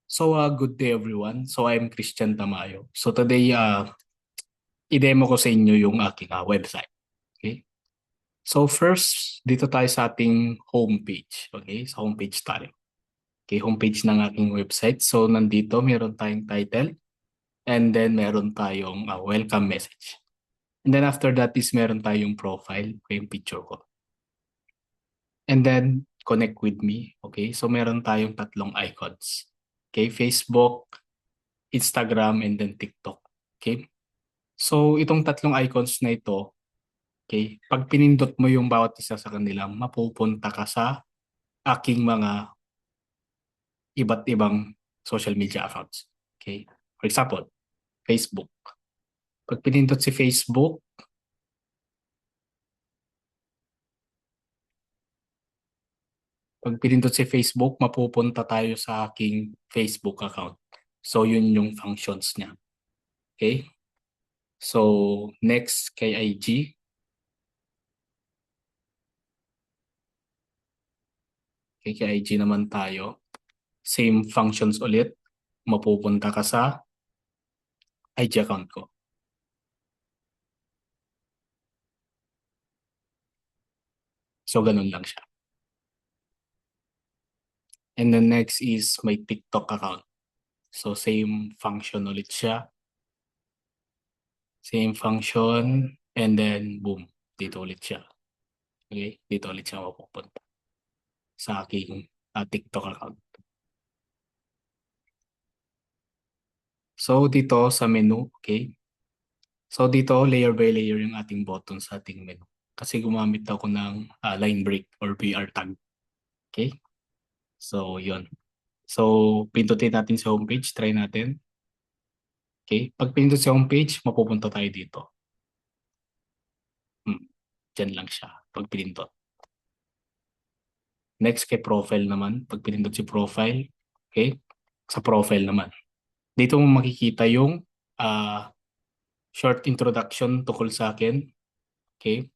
Good day everyone. I'm Christian Tamayo. Today, i-demo ko sa inyo yung aking website. Okay? First, dito tayo sa ating homepage. Okay? Sa homepage tayo. Okay, homepage ng aking website. Nandito, meron tayong title and then meron tayong welcome message. And then after that is meron tayong profile, okay, yung picture ko. And then, connect with me. Okay? So meron tayong tatlong icons. Okay? Facebook, Instagram, and then TikTok. Okay? So, itong tatlong icons na ito, okay, pag pinindot mo yung bawat isa sa kanila, mapupunta ka sa aking mga iba't ibang social media accounts. Okay? For example, Facebook. Pag pinindot si Facebook, mapupunta tayo sa aking Facebook account. So, yun yung functions niya. Okay? So, next kay IG. Okay, kay IG naman tayo. Same functions ulit. Mapupunta ka sa IG account ko. So, ganun lang siya. And then next is my TikTok account. So, same function ulit siya. Same function. And then, boom. Dito ulit siya. Okay? Dito ulit siya mapupunta sa aking TikTok account. So, dito sa menu, okay? So, dito, layer by layer yung ating button sa ating menu. Kasi gumamit ako ng line break or BR tag. Okay? So, yun. So, pindutin natin sa homepage. Try natin. Okay? Pag pinindot sa homepage, mapupunta tayo dito. Diyan lang siya. Pag pinindot. Next kay profile naman. Pag pinindot si profile. Okay? Sa profile naman. Dito mo makikita yung short introduction tungkol sa akin. Okay?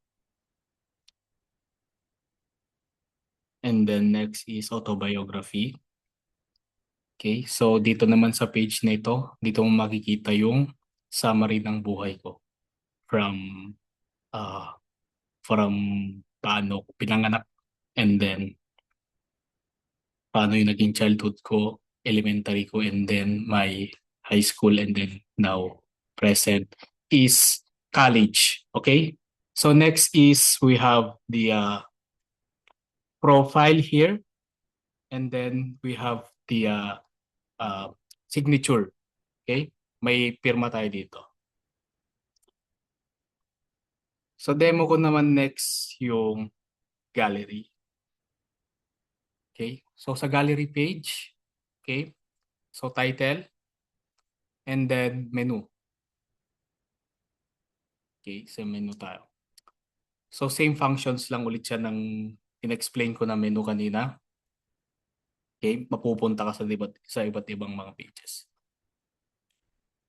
And then next is autobiography. Okay? So dito naman sa page na ito, dito mo makikita yung summary ng buhay ko. Uh, from paano ko pinanganak and then paano yung naging childhood ko, elementary ko, and then my high school, and then now present is college. Okay? So next is we have the profile here, and then we have the signature. Okay? May pirma tayo dito. So demo ko naman next yung gallery. Okay? So sa gallery page, okay? So title, and then menu. Okay, sa menu tayo. So same functions lang ulit siya ng in-explain ko na menu kanina. Okay, mapupunta ka sa iba't ibang mga pages.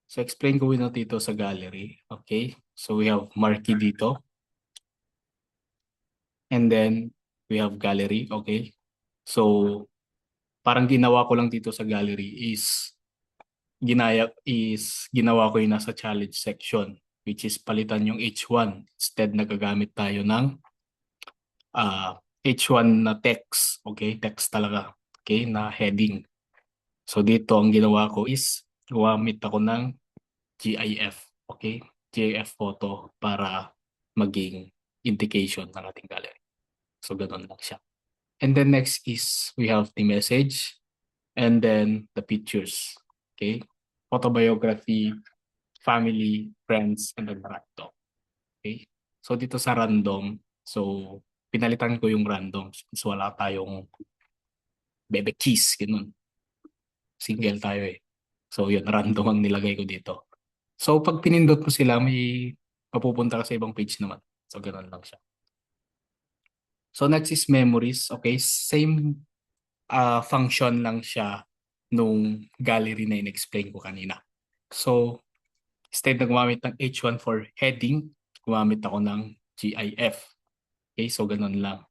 So explain ko na dito sa gallery. Okay, so we have marquee dito. And then we have gallery. Okay, so parang ginawa ko lang dito sa gallery is ginawa ko yung nasa challenge section, which is palitan yung H1. Instead, nagagamit tayo ng H1 na text. Okay, text talaga. Okay, na heading. So dito ang ginawa ko is gumamit ako ng GIF. Okay, GIF photo para maging indication ng ating gallery. So ganun lang siya. And then next is we have the message and then the pictures. Okay, autobiography, family, friends, and then random. Okay, so dito sa random, so pinalitan ko yung random since wala tayong bebe keys, ganun. Single tayo eh. So yun, random ang nilagay ko dito. So pag pinindot mo sila, may mapupunta ka sa ibang page naman. So ganun lang siya. So next is memories. Okay, same function lang siya nung gallery na in-explain ko kanina. So instead na gumamit ng H1 for heading, gumamit ako ng GIF. Okay, so ganun lang.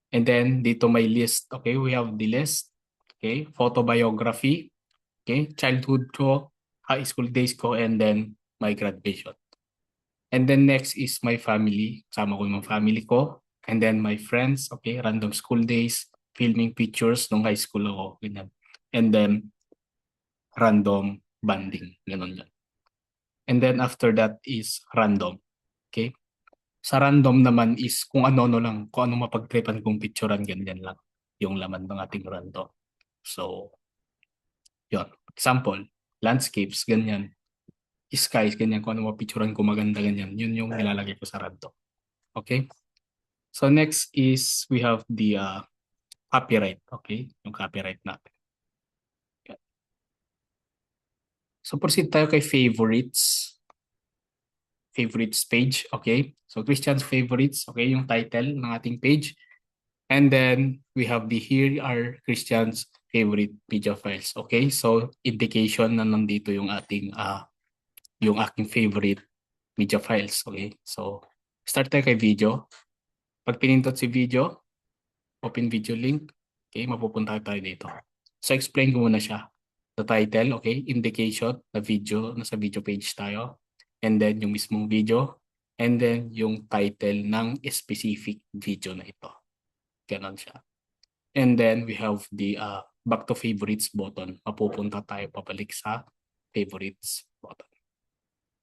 And then dito may list. Okay, we have the list. Okay, photobiography. Okay, childhood ko, high school days ko, and then my graduation. And then next is my family. Kasama ko yung mga family ko. And then my friends, okay, random school days, filming pictures nung high school ako. Ganyan. And then random banding. Ganon yan. And then after that is random. Okay? Sa random naman is kung ano-ano lang, kung ano mapagtripan kong picturean, ganyan lang yung laman ng ating random. So, yun. Example, landscapes, ganyan. Skies, ganyan. Kung ano mapicturean ko maganda, ganyan. Yun yung nilalagay ko sa random. Okay? So next is we have the copyright. Okay? Yung copyright natin. So proceed tayo kay favorites. Favorites page. Okay? So Christian's favorites. Okay? Yung title ng ating page. And then we have the here are Christian's favorite media files. Okay? So indication na nandito yung ating yung aking favorite media files. Okay? So start tayo kay video. Pag pinindot si video, open video link. Okay, mapupunta tayo dito. So explain ko muna siya. The title, okay, indication, the video, nasa video page tayo. And then yung mismong video. And then yung title ng specific video na ito. Ganon siya. And then we have the back to favorites button. Mapupunta tayo pabalik sa favorites button.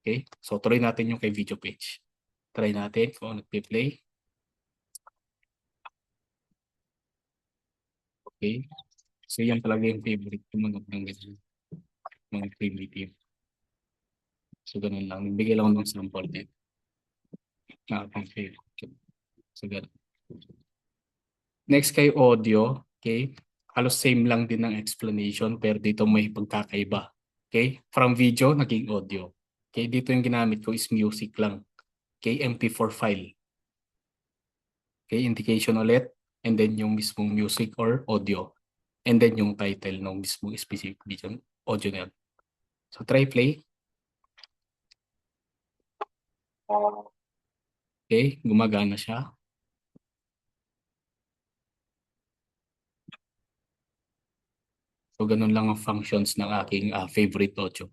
Okay, so tuloy natin yung kay video page. Try natin kung nag-play. Okay, so yan talaga yung favorite ko mga ganyan. Mga primitive. So, ganun lang. Nagbigay lang ako ng sample din. Na aking favorite. So, ganun. Next kay audio. Okay. Halos same lang din ng explanation pero dito may pagkakaiba. Okay. From video, naging audio. Okay. Dito yung ginamit ko is music lang. Okay. MP4 file. Okay. Indication ulit. And then yung mismong music or audio. And then yung title ng mismong specific video. Audio na yan. So, try play. Okay, gumagana siya. So, ganun lang ang functions ng aking favorite audio.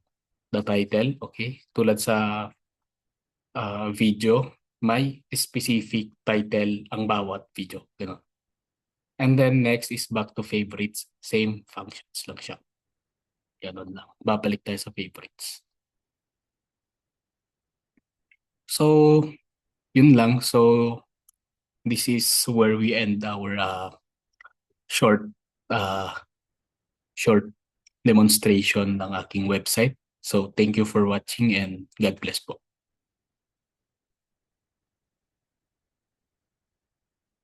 The title, okay? Tulad sa video, may specific title ang bawat video. Ganun. And then next is back to favorites. Same functions lang siya. Ganun lang. Babalik tayo sa favorites. So, yun lang. So, this is where we end our short uh, short demonstration ng aking website. So, thank you for watching and God bless po.